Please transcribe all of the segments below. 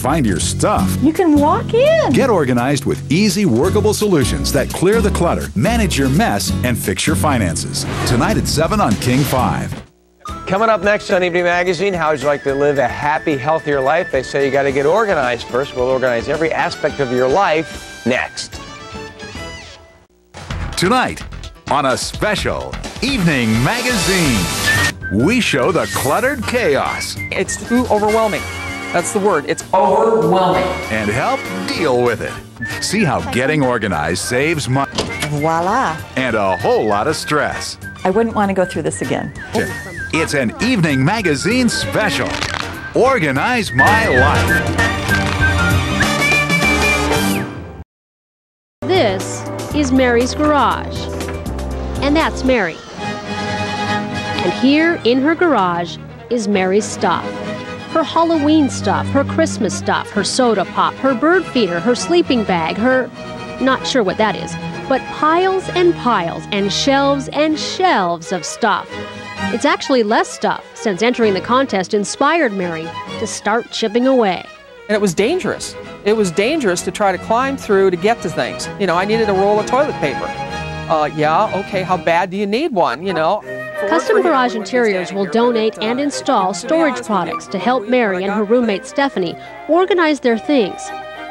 find your stuff. You can walk in. Get organized with easy, workable solutions that clear the clutter, manage your mess, and fix your finances. Tonight at 7 on King 5. Coming up next on Evening Magazine, how would you like to live a happy, healthier life? They say you got to get organized first. We'll organize every aspect of your life next. Tonight on a special Evening Magazine, we show the cluttered chaos. It's too overwhelming. That's the word. It's overwhelming. And help deal with it. See how getting organized saves money. Voila. And a whole lot of stress. I wouldn't want to go through this again. It's an Evening Magazine special. Organize My Life. This is Mary's garage. And that's Mary. And here in her garage is Mary's stuff. Her Halloween stuff, her Christmas stuff, her soda pop, her bird feeder, her sleeping bag, her... not sure what that is, but piles and shelves of stuff. It's actually less stuff, since entering the contest inspired Mary to start chipping away. And it was dangerous. It was dangerous to try to climb through to get to things. You know, I needed a roll of toilet paper. Yeah, okay, how bad do you need one, you know? Custom Garage Interiors will donate and install storage products to help Mary and her roommate Stephanie organize their things.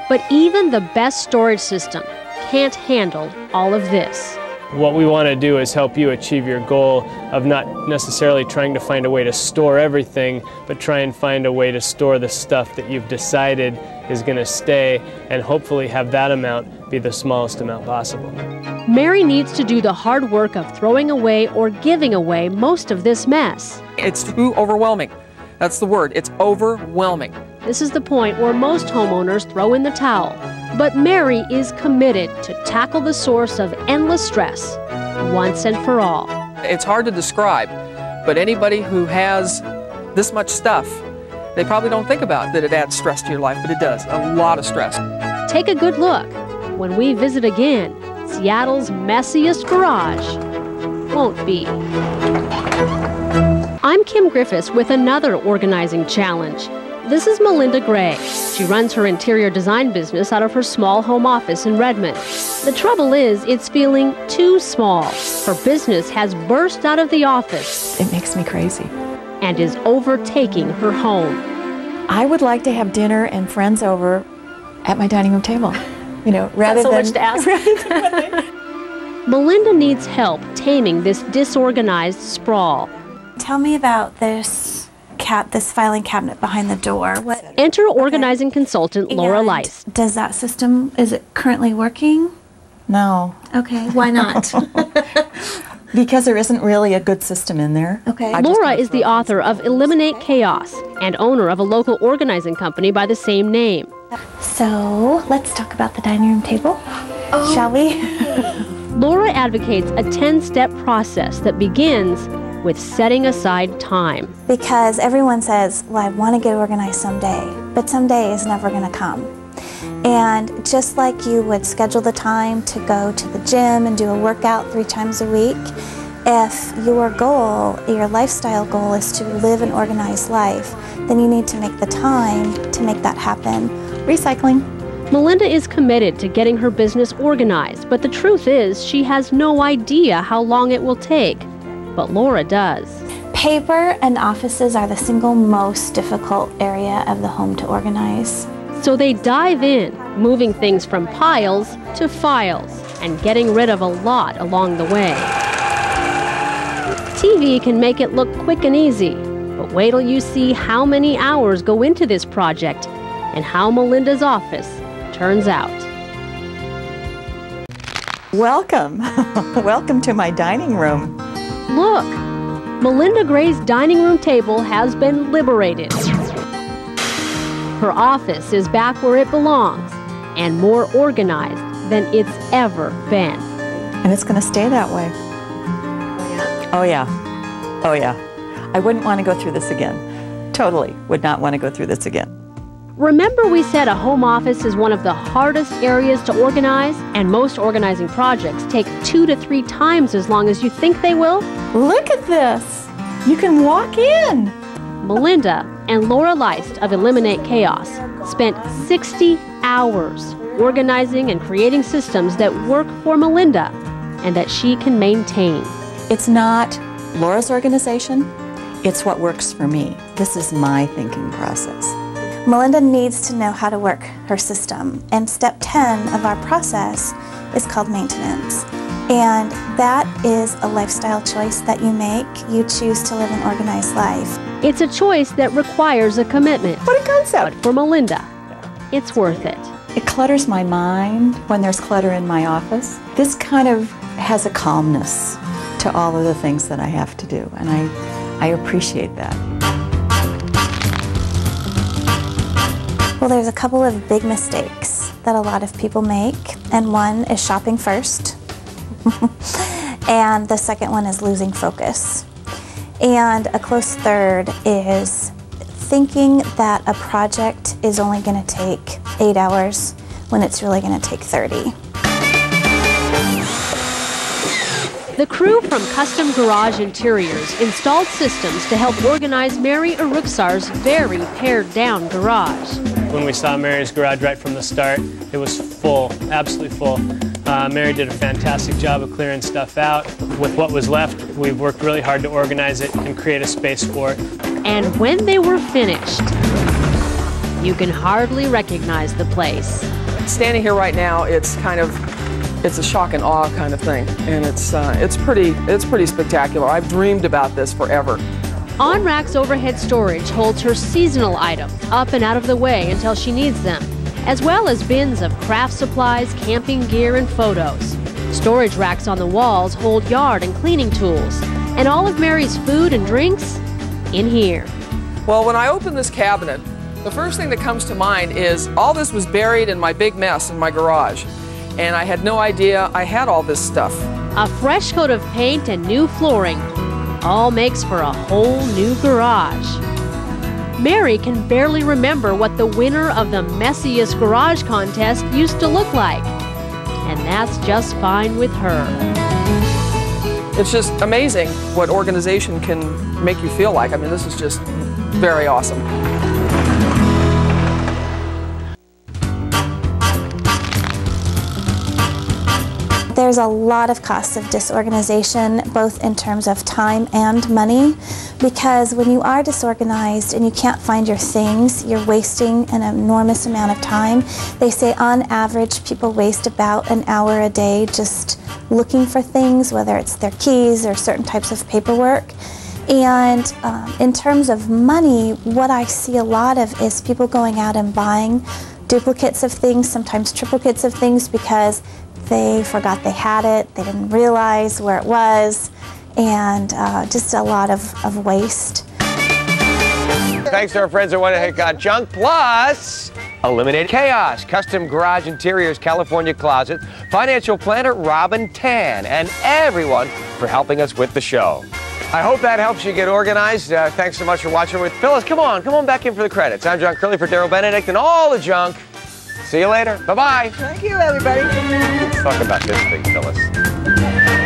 But even the best storage system can't handle all of this. What we want to do is help you achieve your goal of not necessarily trying to find a way to store everything, but try and find a way to store the stuff that you've decided is going to stay, and hopefully have that amount be the smallest amount possible. Mary needs to do the hard work of throwing away or giving away most of this mess. It's too overwhelming. That's the word. It's overwhelming. This is the point where most homeowners throw in the towel. But Mary is committed to tackle the source of endless stress once and for all. It's hard to describe, but anybody who has this much stuff, they probably don't think about that it adds stress to your life, but it does. A lot of stress. Take a good look when we visit again Seattle's messiest garage. Won't be. I'm Kim Griffiths with another organizing challenge. This is Melinda Gregg. She runs her interior design business out of her small home office in Redmond. The trouble is, it's feeling too small. Her business has burst out of the office. It makes me crazy. And is overtaking her home. I would like to have dinner and friends over at my dining room table. You know, rather than... That's so much to ask. Melinda needs help taming this disorganized sprawl. Tell me about this filing cabinet behind the door. Enter organizing consultant Laura Lice. Does that system, is it currently working? No. Okay, why not? Because there isn't really a good system in there. Okay. Laura is the author of Eliminate Chaos and owner of a local organizing company by the same name. So, let's talk about the dining room table, shall we? Laura advocates a 10-step process that begins with setting aside time. Because everyone says, well, I want to get organized someday, but someday is never going to come. And just like you would schedule the time to go to the gym and do a workout 3 times a week, if your goal, your lifestyle goal is to live an organized life, then you need to make the time to make that happen. Recycling. Melinda is committed to getting her business organized, but the truth is she has no idea how long it will take. But Laura does. Paper and offices are the single most difficult area of the home to organize. So they dive in, moving things from piles to files, and getting rid of a lot along the way. TV can make it look quick and easy, but wait till you see how many hours go into this project and how Melinda's office turns out. Welcome. Welcome to my dining room. Look, Melinda Gregg's dining room table has been liberated. Her office is back where it belongs and more organized than it's ever been. And it's going to stay that way. Oh yeah. Oh yeah. I wouldn't want to go through this again. Totally would not want to go through this again. Remember we said a home office is one of the hardest areas to organize, and most organizing projects take 2 to 3 times as long as you think they will? Look at this. You can walk in. Melinda and Laura Leist of Eliminate Chaos spent 60 hours organizing and creating systems that work for Melinda and that she can maintain. It's not Laura's organization, it's what works for me. This is my thinking process. Melinda needs to know how to work her system, and step 10 of our process is called maintenance. And that is a lifestyle choice that you make. You choose to live an organized life. It's a choice that requires a commitment. What a concept! But for Melinda, it's worth it. It clutters my mind when there's clutter in my office. This kind of has a calmness to all of the things that I have to do, and I appreciate that. Well, there's a couple of big mistakes that a lot of people make, and one is shopping first. And the second one is losing focus. And a close third is thinking that a project is only going to take 8 hours when it's really going to take 30. The crew from Custom Garage Interiors installed systems to help organize Mary Aruksar's very pared-down garage. When we saw Mary's garage right from the start, it was full, absolutely full. Mary did a fantastic job of clearing stuff out. With what was left, we worked really hard to organize it and create a space for it. And when they were finished, you can hardly recognize the place. Standing here right now, it's a shock and awe kind of thing, and it's pretty spectacular. I've dreamed about this forever. On Rack's overhead storage holds her seasonal items up and out of the way until she needs them, as well as bins of craft supplies, camping gear, and photos. Storage racks on the walls hold yard and cleaning tools, and all of Mary's food and drinks in here. Well, when I open this cabinet, the first thing that comes to mind is all this was buried in my big mess in my garage, and I had no idea I had all this stuff. A fresh coat of paint and new flooring all makes for a whole new garage. Mary can barely remember what the winner of the messiest garage contest used to look like, and that's just fine with her. It's just amazing what organization can make you feel like. I mean, this is just very awesome. There's a lot of costs of disorganization, both in terms of time and money, because when you are disorganized and you can't find your things, you're wasting an enormous amount of time. They say on average people waste about an hour a day just looking for things, whether it's their keys or certain types of paperwork. And in terms of money, what I see a lot of is people going out and buying duplicates of things, sometimes triplicates of things, because they forgot they had it, they didn't realize where it was, and just a lot of waste. Thanks to our friends at What the Heck Got Junk, plus Eliminate Chaos, Custom Garage Interiors, California Closet, financial planner Robin Tan, and everyone for helping us with the show. I hope that helps you get organized. Thanks so much for watching with Phyllis. Come on back in for the credits. I'm John Curley for Daryl Benedict and all the junk. See you later. Bye-bye. Thank you, everybody. Let's talk about this thing, Phyllis.